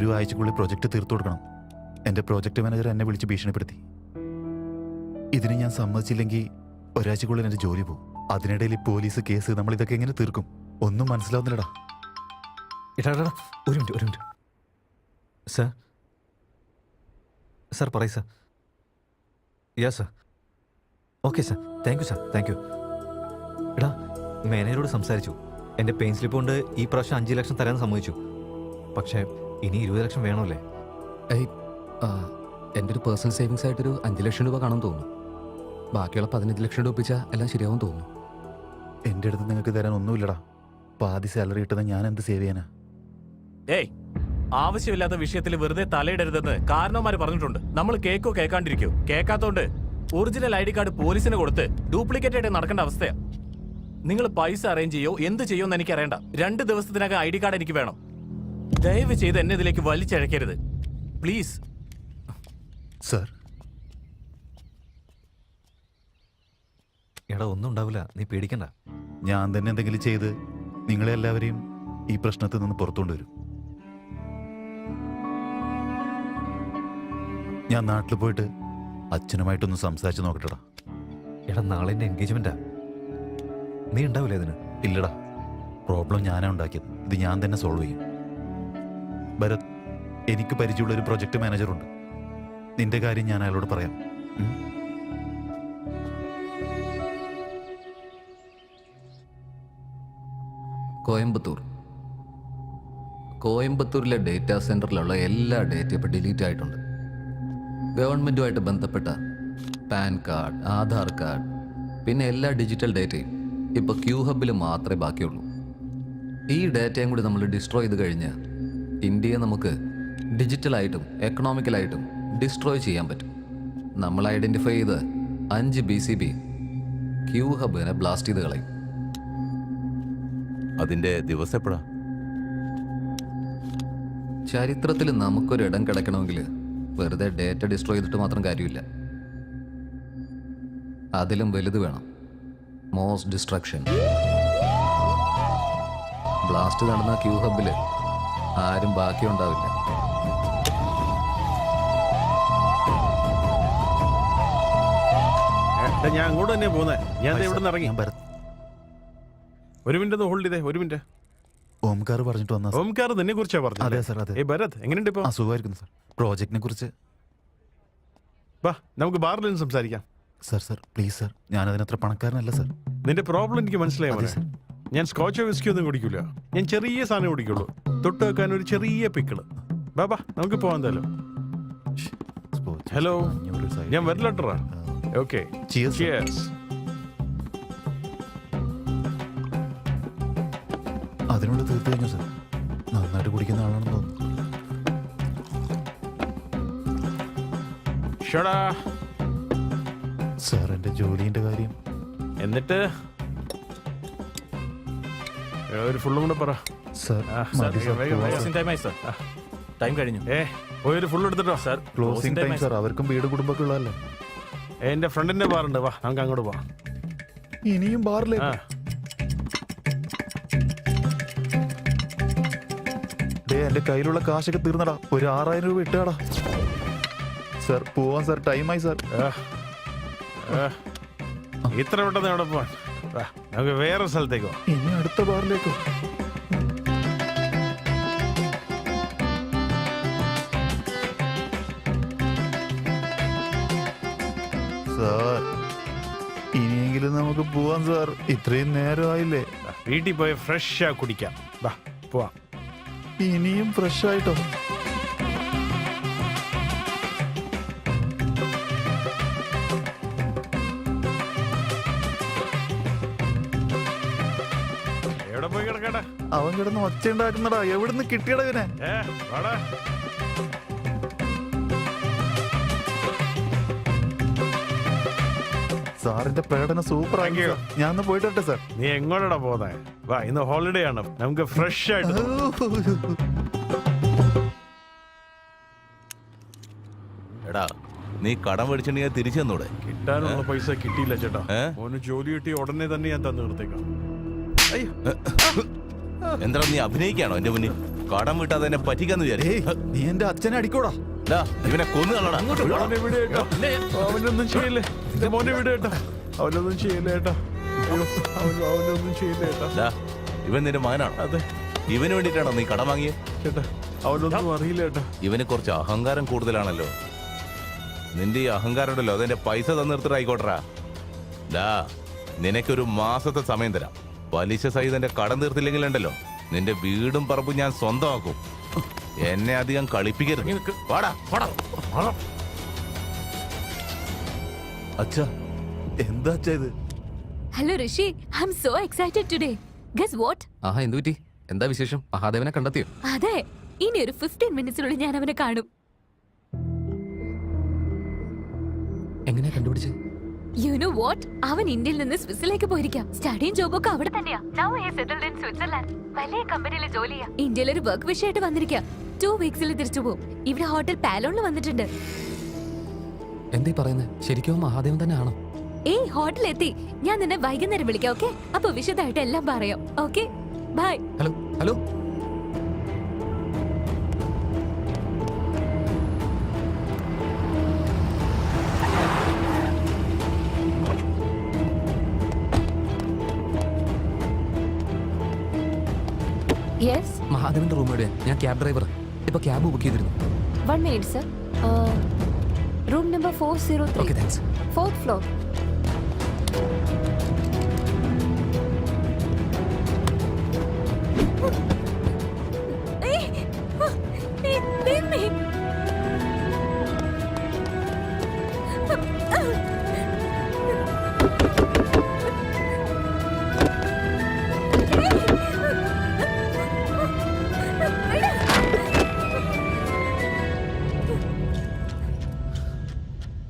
ഒരു ആഴ്ചക്കുള്ളിൽ പ്രൊജക്റ്റ് തീർത്തു കൊടുക്കണം. എൻ്റെ പ്രോജക്റ്റ് മാനേജർ എന്നെ വിളിച്ച് ഭീഷണിപ്പെടുത്തി. ഇതിന് ഞാൻ സമ്മതിച്ചില്ലെങ്കിൽ ഒരാഴ്ചക്കുള്ളിൽ എൻ്റെ ജോലി പോകും. അതിനിടയിൽ പോലീസ് കേസ്, നമ്മൾ ഇതൊക്കെ എങ്ങനെ തീർക്കും? ഒന്നും മനസ്സിലാവുന്നില്ലടാ. ഒരു മിനിറ്റ് സർ. സാർ പറയൂ sir. Yes sir. Okay sir. Thank you sir. Thank you. എടാ, മാനേജറോട് സംസാരിച്ചു. എൻ്റെ പെയിൻ സ്ലിപ്പ് കൊണ്ട് ഈ പ്രാവശ്യം 5 ലക്ഷം തരാൻ സമ്മതിച്ചു. പക്ഷേ ഇനി 20 ലക്ഷം വേണമല്ലേ? എൻ്റെ ഒരു പേഴ്സണൽ സേവിങ്സ് ആയിട്ടൊരു 5 ലക്ഷം രൂപ കാണുമെന്ന് തോന്നുന്നു. ബാക്കിയുള്ള 15 ലക്ഷം രൂപ ഒപ്പിച്ചാൽ എല്ലാം ശരിയാവും തോന്നുന്നു. എൻ്റെ അടുത്ത് നിങ്ങൾക്ക് തരാൻ ഒന്നുമില്ലടാ. പാതി സാലറി കിട്ടുന്ന ഞാൻ എന്ത് സേവ് ചെയ്യാനാ? ഏയ്, ആവശ്യമില്ലാത്ത വിഷയത്തിൽ വെറുതെ തലയിടരുതെന്ന് കാരണവന്മാര് പറഞ്ഞിട്ടുണ്ട്. നമ്മൾ കേക്കോ കേൾക്കാണ്ടിരിക്കോ? കേൾക്കാത്തോണ്ട് ഒറിജിനൽ ID കാർഡ് പോലീസിന് കൊടുത്ത് ഡ്യൂപ്ലിക്കേറ്റ് ആയിട്ട് നടക്കേണ്ട അവസ്ഥയാ. നിങ്ങൾ പൈസ അറേഞ്ച് ചെയ്യോ എന്ത് ചെയ്യുമെന്ന് എനിക്ക് അറിയണ്ട. 2 ദിവസത്തിനകം ID കാർഡ് എനിക്ക് വേണം. ദയവ് ചെയ്ത് എന്നെ ഇതിലേക്ക് വലിച്ചഴക്കരുത് പ്ലീസ്. സർ, എടാ, ഒന്നും ഉണ്ടാവില്ല, നീ പേടിക്കണ്ട. ഞാൻ തന്നെ എന്തെങ്കിലും ചെയ്ത് നിങ്ങളെ എല്ലാവരെയും ഈ പ്രശ്നത്തിൽ നിന്ന് പുറത്തുകൊണ്ടുവരും. ഞാൻ നാട്ടിൽ പോയിട്ട് അച്ഛനുമായിട്ടൊന്ന് സംസാരിച്ച് നോക്കട്ടെടാ. എടാ, നാളെ എൻ്റെ എൻഗേജ്മെൻറ്റാ. നീ ഉണ്ടാവില്ലേ അതിന്? ഇല്ലടാ, പ്രോബ്ലം ഞാനാ ഉണ്ടാക്കിയത്. ഇത് ഞാൻ തന്നെ സോൾവ് ചെയ്യും. ഭരത്, എനിക്ക് പരിചയമുള്ള ഒരു പ്രൊജക്ട് മാനേജറുണ്ട്. നിന്റെ കാര്യം ഞാൻ അയാളോട് പറയാം. കോയമ്പത്തൂരിലെ ഡേറ്റാ സെന്ററിലുള്ള എല്ലാ ഡേറ്റയും ഇപ്പോൾ ഡിലീറ്റ് ആയിട്ടുണ്ട്. ഗവൺമെൻറ്റുമായിട്ട് ബന്ധപ്പെട്ട പാൻ കാർഡ്, ആധാർ കാർഡ്, പിന്നെ എല്ലാ ഡിജിറ്റൽ ഡേറ്റയും ഇപ്പോൾ ക്യൂ ഹബിൽ മാത്രമേ ബാക്കിയുള്ളൂ. ഈ ഡേറ്റയും കൂടി നമ്മൾ ഡിസ്ട്രോയ് ചെയ്ത് കഴിഞ്ഞാൽ ഇന്ത്യയെ നമുക്ക് ഡിജിറ്റലായിട്ടും എക്കണോമിക്കലായിട്ടും ഡിസ്ട്രോയ് ചെയ്യാൻ പറ്റും. നമ്മൾ ഐഡൻറ്റിഫൈ ചെയ്ത് 5 BCB ക്യൂ ഹബിനെ ബ്ലാസ്റ്റ് ചെയ്ത് കളയും. അതിന്റെ ദിവസം എപ്പോഴാ? ചരിത്രത്തിൽ നമുക്കൊരിടം കിടക്കണമെങ്കിൽ വെറുതെ ഡേറ്റ ഡിസ്ട്രോയ് ചെയ്തിട്ട് മാത്രം കാര്യമില്ല. അതിലും വലുത് വേണം, മോസ്റ്റ് ഡിസ്ട്രക്ഷൻ. ബ്ലാസ്റ്റ് നടന്ന ക്യൂ ഹബിൽ ആരും ബാക്കിയുണ്ടാവില്ല. ഞാൻ അങ്ങോട്ട് തന്നെയാ പോകുന്നത്. ഞാൻ ഇവിടെ നിന്ന് ഇറങ്ങി. ഞാൻ ഭരത്. ഒരു മിനിറ്റ് ഒന്ന് ഹോൾഡ് ചെയ്തേ. ഒരു മിനിറ്റ്. ഓംകാർ പറഞ്ഞിട്ട് വന്ന ഓംകാർ നിന്നെ കുറിച്ചാ പറഞ്ഞത്? അതെ സാർ, അതെ. ഭരത്, എങ്ങനെയുണ്ട് ഇപ്പൊ? അസുഖമായിരിക്കുന്നു സാർ. പ്രോജക്റ്റിനെ കുറിച്ച് വാ, നമുക്ക് ബാറിൽ നിന്ന് സംസാരിക്കാം. സാർ പ്ലീസ് സാർ, ഞാനതിനത്ര പണക്കാരനല്ല സാർ. നിന്റെ പ്രോബ്ലം എനിക്ക് മനസ്സിലായി മോനെ. ഞാൻ സ്കോച്ചോ വിസ്കി ഒന്നും കുടിക്കില്ല. ഞാൻ ചെറിയ സാധനം കുടിക്കുള്ളൂ. തൊട്ട് വെക്കാൻ ഒരു ചെറിയ പിക്കിള്. ബാബാ, നമുക്ക് പോവാൻ എന്തായാലും. ഹലോ, ഞാൻ വരില്ലട്ടാ. ഓക്കെ, അതിനോട് തീർത്തു കഴിഞ്ഞു സാർ. നന്നായിട്ട് കുടിക്കുന്ന ആളാണെന്ന് തോന്നുന്നു. സാർ, എന്റെ ജോലിന്റെ കാര്യം. എന്നിട്ട് ഒരു ഫുള്ളും കൂടെ പറ. സാർ, ടൈം കഴിഞ്ഞു. പോയൊരു ഫുൾ എടുത്തിട്ടോ. Sir, closing time sir. അവർക്കും വീട് കുടുംബമൊക്കെ ഉള്ളതല്ലേ. എന്റെ ഫ്രണ്ടിന്റെ ബാറുണ്ട്, വാ നമുക്ക് അങ്ങോട്ട് പോവാം. ഇനിയും ബാറിലേക്ക്? എന്റെ കയ്യിലുള്ള കാശൊക്കെ തീർന്നടാ. ഒരു 6000 രൂപ ഇട്ടാടാ. സാർ പോവാൻ സാർ, ടൈമായി സാർ. ഇത്ര പെട്ടെന്ന് എവിടെ പോവാൻ? നമുക്ക് വേറെ സ്ഥലത്തേക്കോ? ഇനി അടുത്ത ബാറിലേക്കോ? സാർ, ഇനിയെങ്കിലും നമുക്ക് പോവാൻ സാർ. ഇത്രയും നേരമായില്ലേ? വീട്ടിൽ പോയി ഫ്രഷാ കുടിക്കാം. വാ പോവാം. ഇനിയും ഫ്രഷ് ആയിട്ടോ? എവിടെ പോയി കിടക്കട്ടെ? അവൻ കിടന്ന് ഒച്ച ഉണ്ടാക്കുന്നടാ. എവിടുന്ന് കിട്ടിയടാ ഇവനെ? വാടാ. സാറിന്റെ പ്രകടനം സൂപ്പർ ആക്കി. ഞാൻ ഒന്ന് പോയിട്ട് വരട്ടെ സാർ. നീ എങ്ങോട്ടാ പോകുന്നേ? വാ, ഇന്ന് ഹോളിഡേ ആണ്, നമുക്ക് ഫ്രഷ് ആയിട്ട്. എടാ, നീ കടം മേടിച്ചിട്ടുണ്ടെങ്കിൽ തിരിച്ചു തന്നൂടെ? കിട്ടാനുള്ള പൈസ കിട്ടിയില്ല ചേട്ടാ. മോന് ജോലി കിട്ടി ഉടനെ തന്നെ ഞാൻ തന്നു നിർത്തേക്കാം. എന്താ നീ അഭിനയിക്കാണോ എന്റെ മുന്നിൽ? കടം വിട്ടാതെ എന്നെ പറ്റിക്കാന്ന് വിചാരിച്ചു ഏയ് നീ എന്റെ അച്ഛനെ അടിക്കോടാ. ദാ, ഇവനെ കൊന്നു കളടാ. അവനെ വിട് കേട്ടോ. അവനൊന്നും ചെയ്യില്ലേ എന്റെ മോനെ വിട് കേട്ടോ. അവനൊന്നും ചെയ്യില്ല കേട്ടോ. അയ്യോ, അവനൊന്നും ചെയ്യില്ല കേട്ടോ. ദാ, ഇവൻ നിന്റെ മകനാണ്. അതെ ഇവന് വേണ്ടിട്ടാണോ നീ കടം വാങ്ങിയത്? ചേട്ടാ, അവനൊന്നും അറിയില്ല കേട്ടോ. ഇവന് കുറച്ച് അഹങ്കാരം കൂടുതലാണല്ലോ. നിന്റെ ഈ അഹങ്കാരം ഉണ്ടല്ലോ, അതെന്റെ പൈസ തന്നിർത്തിട്ടായിക്കോട്ടറാ. ദാ, നിനക്കൊരു മാസത്തെ സമയം തരാം. പലിശ സഹിതന്റെ കടം തീർത്തില്ലെങ്കിലുണ്ടല്ലോ, നിന്റെ വീടും പറമ്പും ഞാൻ സ്വന്തമാക്കും. എന്നെ അധികം കളിപ്പിക്കരുത്. വാടാ, വാടാ, വാടാ. അച്ഛാ, എന്താ അച്ഛാ ഇത്? Hello Rishi, I am so excited today. Guess what? ആഹാ, എന്തു പറ്റി? എന്താ വിശേഷം? മഹാദേവനെ കണ്ടെത്തിയോ? അതെ, ഇനി ഒരു 15 മിനിറ്റ്സിനുള്ളിൽ ഞാൻ അവനെ കാണും. എങ്ങനെയാ കണ്ടുപിടിച്ചേ? You know what? അവൻ ഇന്ത്യയിൽ നിന്ന് സ്വിറ്റ്സർലൻഡിലേക്ക് പോയിരിക്കാം. സ്റ്റഡിയും ജോബും ഒക്കെ അവിടെ തന്നെയാ. Now he is settled in Switzerland. വലിയ കമ്പനിയിൽ ജോലി ചെയ്യാം. ഇന്ത്യയിൽ ഒരു വർക്ക് വിഷയമായിട്ട് വന്നിരിക്കാം. 2 വീക്സിൽ തിരിച്ചു പോകും. ഇവിടെ ഹോട്ടൽ പാലോണിൽ വന്നിട്ടുണ്ട്. എന്തേ പറയുന്നത്? ശരിക്കും മഹാദേവൻ തന്നെ ആണോ? ഏയ്, ഹോട്ടലിൽ എത്തി. ഞാൻ നിന്നെ വൈകുന്നേരം വിളിക്കാം. ഓക്കെ? അപ്പൊ വിശദമായിട്ട് എല്ലാം പറയാം. Okay, bye. Hello hello. Yes, മഹാദേവന്റെ റൂം എവിടെയാ? ഞാൻ ക്യാബ് ഡ്രൈവർ. ഇപ്പൊ ക്യാബ് ബുക്ക് ചെയ്തിരുന്നു. 1 minute sir. Room number 403, okay, thanks. 4th floor.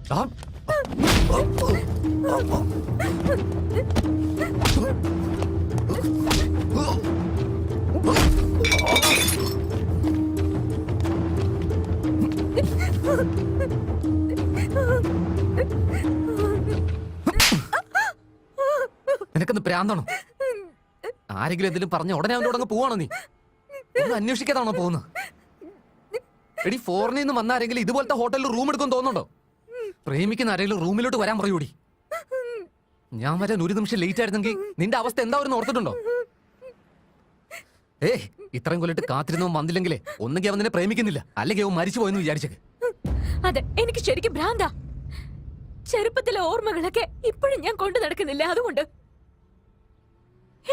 ആ, നിനക്കൊന്ന് പ്രാന്താണോ? ആരെങ്കിലും എന്തെങ്കിലും പറഞ്ഞ ഉടനെ അവൻ്റെ അങ്ങ് പോവാണോ നീ? ഒന്നും അന്വേഷിക്കാതാണോ പോകുന്നത്? എടി, ഫോറിനിൽ നിന്ന് വന്ന ആരെങ്കിലും ഇതുപോലത്തെ ഹോട്ടലിൽ റൂം എടുക്കും തോന്നുന്നുണ്ടോ? പ്രേമിക്കുന്ന ആരെങ്കിലും റൂമിലോട്ട് വരാൻ പറയൂടി. ഞാൻ വരാൻ ഒരു നിമിഷം ലേറ്റ് ആയിരുന്നെങ്കിൽ നിന്റെ അവസ്ഥ എന്താവരെന്ന് ഓർത്തിട്ടുണ്ടോ? ഇത്രയും കൊല്ലിട്ട് കാത്തിരുന്നവൻ വന്നില്ലെങ്കിലേ ഒന്നുകിൽ അവൻ നിന്നെ പ്രേമിക്കുന്നില്ല, അല്ലെങ്കിൽ അവൻ മരിച്ചു പോയെന്ന് വിചാരിച്ചേക്ക്. അതെ, എനിക്ക് ശരിക്കും ഭ്രാന്താ. ചെറുപ്പത്തിലെ ഓർമ്മകളൊക്കെ ഇപ്പോഴും ഞാൻ കൊണ്ടു നടക്കുന്നില്ല. അതുകൊണ്ട്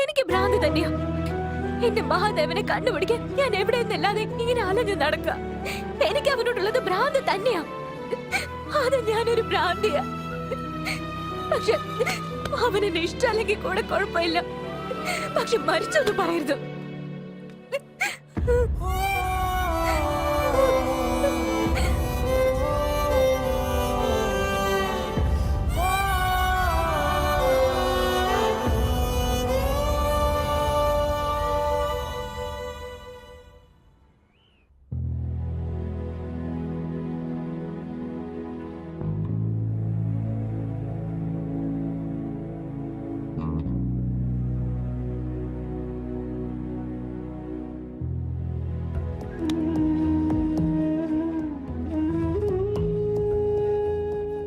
എനിക്ക് ഭ്രാന്ത് തന്നെയാ. എന്റെ മഹാദേവനെ കണ്ടുപിടിക്കാൻ ഞാൻ എവിടെ നിന്നല്ലാതെ ഇങ്ങനെ അലഞ്ഞു നടക്കുക. എനിക്ക് അവനോടുള്ളത് ഭ്രാന്ത് തന്നെയാ. അത് ഞാനൊരു ഭ്രാന്തിയാ. പക്ഷെ അവനെന്നെ ഇഷ്ടമല്ലെങ്കിൽ കൂടെ കുഴപ്പമില്ല. പക്ഷെ മരിച്ചൊന്നും പറയരുത്.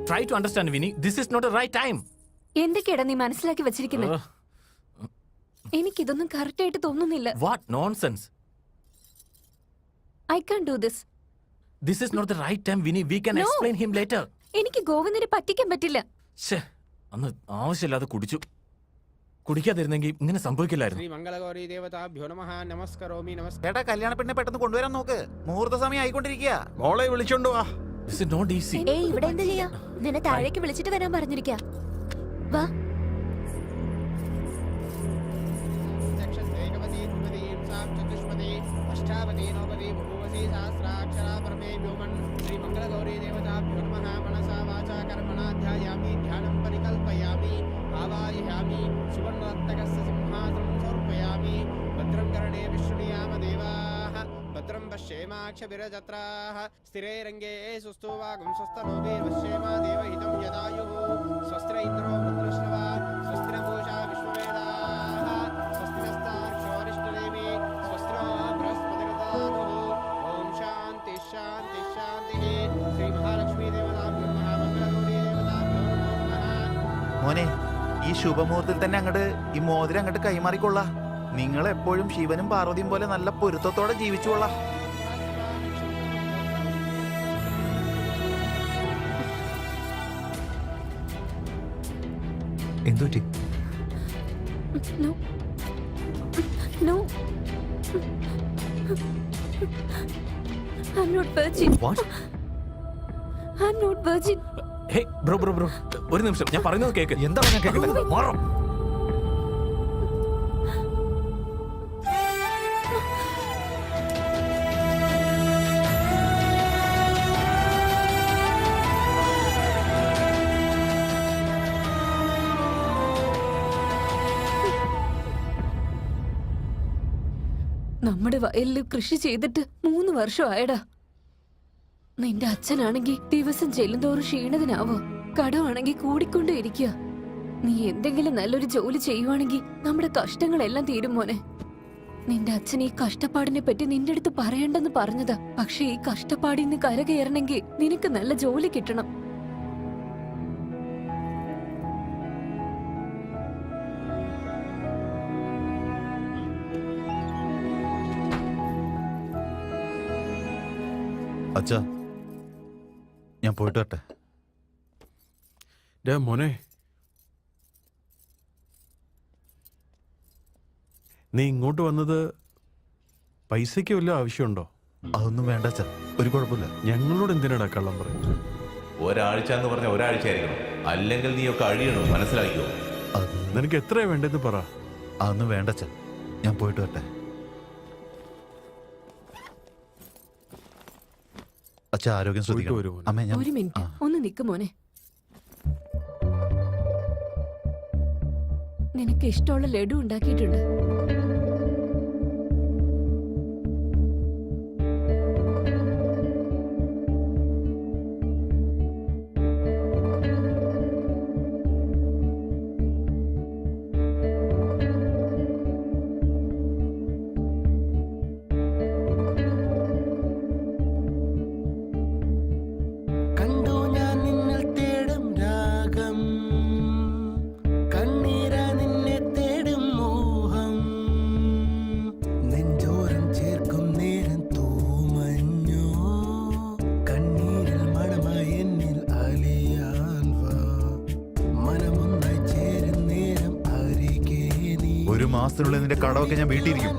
Try to understand, Vinny. This is not the right time. എന്തൊക്കെയാടാ നീ മനസ്സിലാക്കി വെച്ചിരിക്കുന്നത്? എനിക്കിതൊന്നും കറക്റ്റ് ആയിട്ട് തോന്നുന്നില്ല. What nonsense. I can't do this. This is not the right time, Vinny. We can No. explain him later. എനിക്ക് ഗോവിന്ദനെ പറ്റിക്കാൻ പറ്റില്ല. ശ്ശേ, അന്ന് ആവശ്യമില്ലാതെ കുടിച്ചു. കുടിക്കാതിരുന്നെങ്കിൽ ഇങ്ങനെ സംഭവിക്കില്ലായിരുന്നു. ശ്രീ മംഗളഗൗരി ദേവതാഭ്യോ നമഃ. നമസ്കരോമി നമസ്കാരം. ചേട്ടാ, കല്യാണ പെണ്ണെ പെട്ടെന്ന് കൊണ്ടുവരാൻ നോക്ക്. മുഹൂർത്ത സമയം ആയിക്കൊണ്ടിരിക്കുക. മോളെ വിളിച്ചോണ്ട് വാ. This is not easy. ഏയ്, ഇവിടെ എന്താ ചെയ്യാ? നിന്നെ താഴേക്ക് വിളിച്ചിട്ട് വരാൻ പറഞ്ഞിരിക്കാ. വാ. ചക്ഷസ്തേകവതി ധ്രുവതീം സാം ചതുഷ്പതി അഷ്ടാവതി നവപതി ബഹുവതി സഹസ്രാക്ഷരാ പരമേ വ്യോമൻ. ശ്രീ മംഗളഗൗരി ദേവതാഭ്യോ നമഃ. മനസാ വാചാ കർമ്മണാ ധ്യായാമി ധ്യാനം പരികൽപ്പയാമി ആവാഹയാമി സുവർണരത്നകസ്യ സിംഹാസനം സമർപ്പയാമി. ഭദ്രം കർണേ വിഷ്ണുയാമ ദേവാഃ ഭദ്രം പശ്യേമാക്ഷഭിരജത്രാः സ്ഥിരൈരംഗേ സുസ്തുവാഗും സ്വസ്തനോഭിർവശ്യേമ ദേവഹിതം യദായുः. സ്വസ്ത്ര ഇന്ദ്രോ വൃത്രശ്രവ സ്വസ്തിരപൂഷാ വിശ്വവേദാः സ്വസ്തിനസ്താർക്ഷ്യോരിഷ്ടദേവി സ്വസ്ത്രോ ബൃഹസ്പതിർദാः മോനെ ഈ ശുഭമുഹൂർത്തത്തിൽ തന്നെ അങ്ങോട്ട് ഈ മോതിരം അങ്ങോട്ട് കൈമാറിക്കൊള്ള. നിങ്ങൾ എപ്പോഴും ശിവനും പാർവതിയും പോലെ നല്ല പൊരുത്തത്തോടെ ജീവിച്ചുകൊള്ള. എന്തുപറ്റി? No. No. I'm not virgin. What? I'm not virgin. Hey bro bro bro ഒരു നിമിഷം, ഞാൻ പറയുന്നത് കേക്ക്. എന്താ ഞാൻ കേൾക്കട്ടെ? മാറോ. നമ്മുടെ വയലില് കൃഷി ചെയ്തിട്ട് 3 വർഷമായടാ. നിന്റെ അച്ഛനാണെങ്കി ദിവസം ചെല്ലുന്തോറും ക്ഷീണിതനാവോ. കടമാണെങ്കി കൂടിക്കൊണ്ടേ ഇരിക്കുക. നീ എന്തെങ്കിലും നല്ലൊരു ജോലി ചെയ്യുവാണെങ്കിൽ നമ്മുടെ കഷ്ടങ്ങളെല്ലാം തീരും മോനെ. നിന്റെ അച്ഛൻ ഈ കഷ്ടപ്പാടിനെ പറ്റി നിന്റെ അടുത്ത് പറയണ്ടെന്ന് പറഞ്ഞതാ. പക്ഷെ ഈ കഷ്ടപ്പാടിൽ നിന്ന് കരകയറണമെങ്കിൽ നിനക്ക് നല്ല ജോലി കിട്ടണം. അച്ഛാ ഞാൻ പോയിട്ട് വരട്ടെ. ഡേ മോനെ, നീ ഇങ്ങോട്ട് വന്നത് പൈസയ്ക്ക് വല്ല ആവശ്യമുണ്ടോ? അതൊന്നും വേണ്ട അച്ഛാ, ഒരു കുഴപ്പമില്ല. ഞങ്ങളോട് എന്തിനാടാ കള്ളം പറയുന്നത്? ഒരാഴ്ച എന്ന് പറഞ്ഞ ഒരാഴ്ച ആയിരിക്കണം, അല്ലെങ്കിൽ നീയൊക്കെ അഴിയണം, മനസ്സിലാക്കിയോ? അത് നിനക്ക് എത്രയാ വേണ്ടതെന്ന് പറ. അതൊന്നും വേണ്ട അച്ഛാ, ഞാൻ പോയിട്ട് വരട്ടെ. അച്ഛാ ആരോഗ്യം പോയിട്ട് വരൂ ശ്രദ്ധിക്കണം. മോനെ. അമ്മേ ഞാൻ ഒരു മിനിറ്റ് ഒന്ന് നിക്ക് മോനെ. നിനക്ക് ഇഷ്ടമുള്ള ലഡു ഉണ്ടാക്കിയിട്ടുണ്ട്. കണ്ടു ഞാൻ നിന്നിൽ തേടും രാഗം, കണ്ണീര നിന്നെ തേടും മോഹം, നെഞ്ചോരം ചേർക്കും നേരം തൂമഞ്ഞോ, കണ്ണീരിൽ മണമായി എന്നിൽ അലിയാൻ വാ, മനമൊന്നായി ചേരും നേരം അരികെ നീ. ഒരു മാസത്തിനുള്ളിൽ നിന്റെ കടമൊക്കെ ഞാൻ വീട്ടിയിരിക്കും.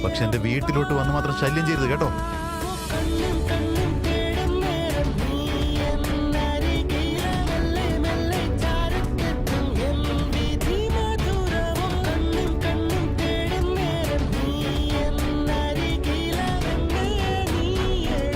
പക്ഷെ എന്റെ വീട്ടിലോട്ട് വന്ന് മാത്രം ശല്യം ചെയ്യരുത് കേട്ടോ.